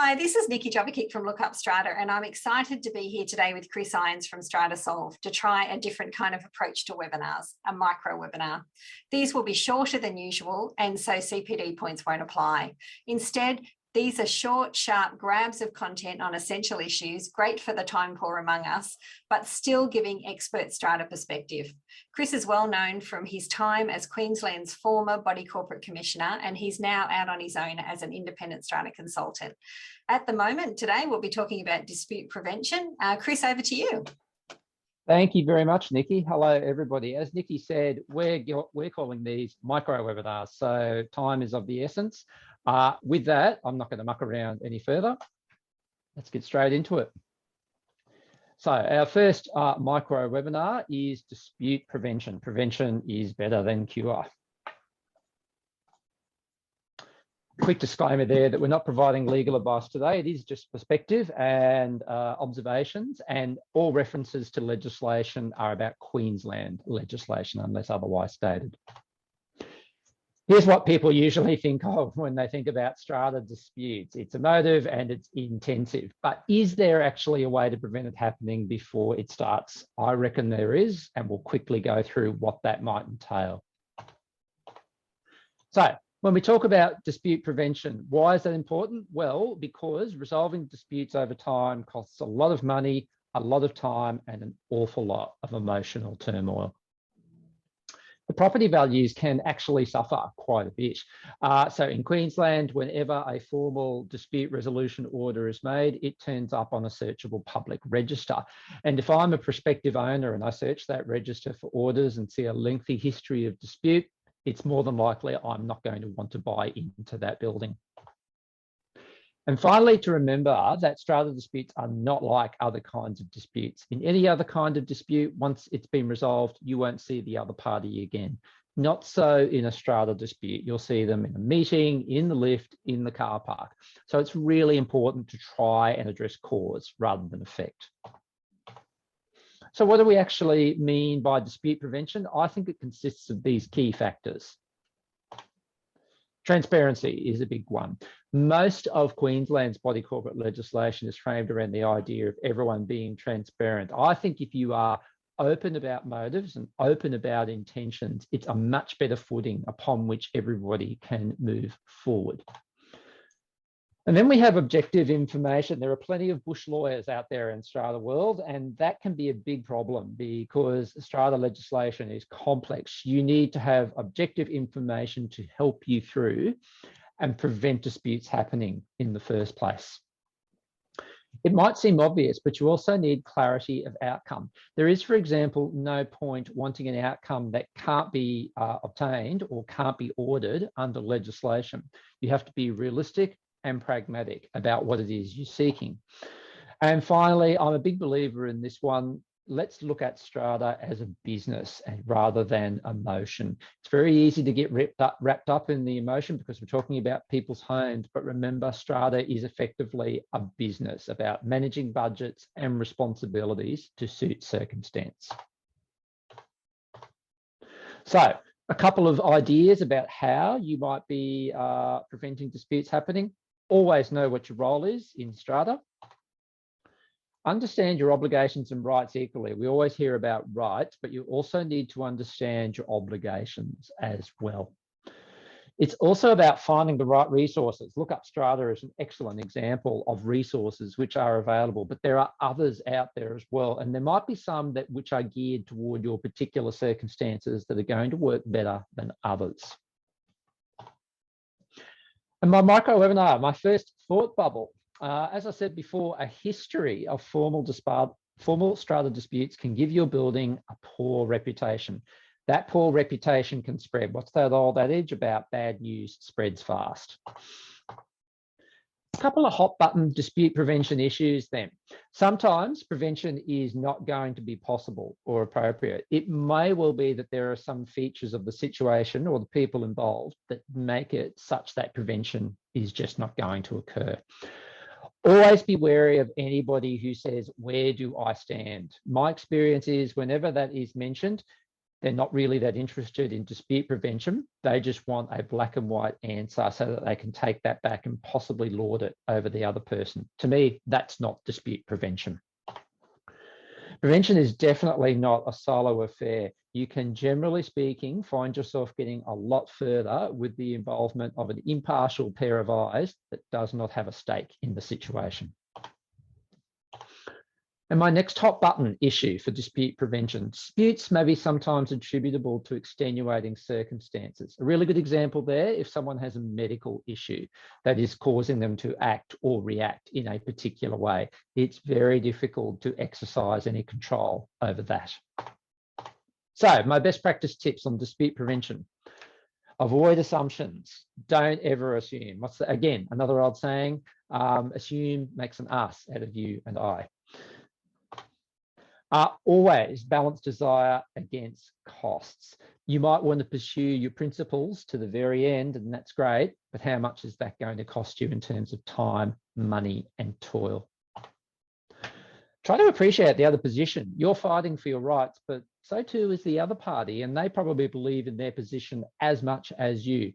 Hi, this is Nikki Jovicic from LookUpStrata, and I'm excited to be here today with Chris Irons from Strata Solve to try a different kind of approach to webinars, a micro webinar. These will be shorter than usual, and so CPD points won't apply. Instead, these are short, sharp grabs of content on essential issues, great for the time poor among us, but still giving expert strata perspective. Chris is well known from his time as Queensland's former Body Corporate Commissioner, and he's now out on his own as an independent strata consultant. At the moment, today, we'll be talking about dispute prevention. Chris, over to you. Thank you very much, Nikki. Hello, everybody. As Nikki said, we're calling these micro webinars, so time is of the essence. With that, I'm not going to muck around any further. Let's get straight into it. So our first micro webinar is dispute prevention. Prevention is better than cure. Quick disclaimer there that we're not providing legal advice today. It is just perspective and observations, and all references to legislation are about Queensland legislation unless otherwise stated. Here's what people usually think of when they think about strata disputes. It's emotive and it's intensive, but is there actually a way to prevent it happening before it starts? I reckon there is, and we'll quickly go through what that might entail. So when we talk about dispute prevention, why is that important? Well, because resolving disputes over time costs a lot of money, a lot of time, and an awful lot of emotional turmoil. The property values can actually suffer quite a bit. So in Queensland, whenever a formal dispute resolution order is made, it turns up on a searchable public register. And if I'm a prospective owner and I search that register for orders and see a lengthy history of dispute, it's more than likely I'm not going to want to buy into that building. And finally, to remember that strata disputes are not like other kinds of disputes. In any other kind of dispute, once it's been resolved, you won't see the other party again. Not so in a strata dispute. You'll see them in a meeting, in the lift, in the car park. So it's really important to try and address cause rather than effect. So what do we actually mean by dispute prevention? I think it consists of these key factors. Transparency is a big one. Most of Queensland's body corporate legislation is framed around the idea of everyone being transparent. I think if you are open about motives and open about intentions, it's a much better footing upon which everybody can move forward. And then we have objective information. There are plenty of bush lawyers out there in strata world, and that can be a big problem because strata legislation is complex. You need to have objective information to help you through and prevent disputes happening in the first place. It might seem obvious, but you also need clarity of outcome. There is, for example, no point wanting an outcome that can't be obtained or can't be ordered under legislation. You have to be realistic and pragmatic about what it is you're seeking. And finally, I'm a big believer in this one. Let's look at strata as a business rather than emotion. It's very easy to get wrapped up in the emotion because we're talking about people's homes, but remember, strata is effectively a business about managing budgets and responsibilities to suit circumstance. So a couple of ideas about how you might be preventing disputes happening. Always know what your role is in strata. Understand your obligations and rights equally. We always hear about rights, but you also need to understand your obligations as well. It's also about finding the right resources. LookUpStrata is an excellent example of resources which are available, but there are others out there as well. And there might be some which are geared toward your particular circumstances that are going to work better than others. And my micro webinar, my first thought bubble. As I said before, a history of formal strata disputes can give your building a poor reputation. That poor reputation can spread. What's that old adage about bad news spreads fast? A couple of hot button dispute prevention issues then. Sometimes prevention is not going to be possible or appropriate. It may well be that there are some features of the situation or the people involved that make it such that prevention is just not going to occur. Always be wary of anybody who says, where do I stand? My experience is whenever that is mentioned, They're not really that interested in dispute prevention. They just want a black and white answer so that they can take that back and possibly lord it over the other person. To me, that's not dispute prevention. Prevention is definitely not a solo affair. You can, generally speaking, find yourself getting a lot further with the involvement of an impartial pair of eyes that does not have a stake in the situation. And my next hot button issue for dispute prevention: disputes may be sometimes attributable to extenuating circumstances. A really good example there, if someone has a medical issue that is causing them to act or react in a particular way, it's very difficult to exercise any control over that. So my best practice tips on dispute prevention: avoid assumptions. Don't ever assume. Again, another old saying, assume makes an ass out of you and I. Always balance desire against costs. You might want to pursue your principles to the very end, and that's great, but how much is that going to cost you in terms of time, money, and toil? Try to appreciate the other position. You're fighting for your rights, but so too is the other party, and they probably believe in their position as much as you.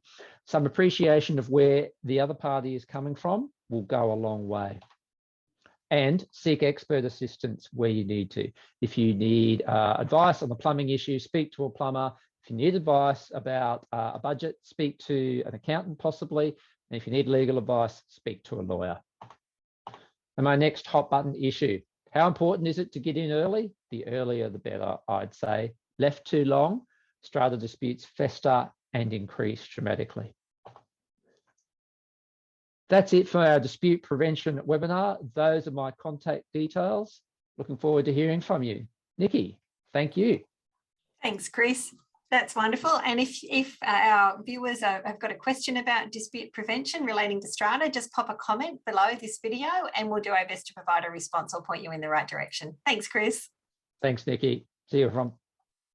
Some appreciation of where the other party is coming from will go a long way. And seek expert assistance where you need to. If you need advice on the plumbing issue, speak to a plumber. If you need advice about a budget, speak to an accountant possibly. And if you need legal advice, speak to a lawyer. And my next hot button issue: how important is it to get in early? The earlier the better, I'd say. Left too long, strata disputes fester and increase dramatically. That's it for our dispute prevention webinar. Those are my contact details. Looking forward to hearing from you. Nikki, thank you. Thanks, Chris. That's wonderful. And if our viewers have got a question about dispute prevention relating to strata, just pop a comment below this video and we'll do our best to provide a response or point you in the right direction. Thanks, Chris. Thanks, Nikki. See you, everyone.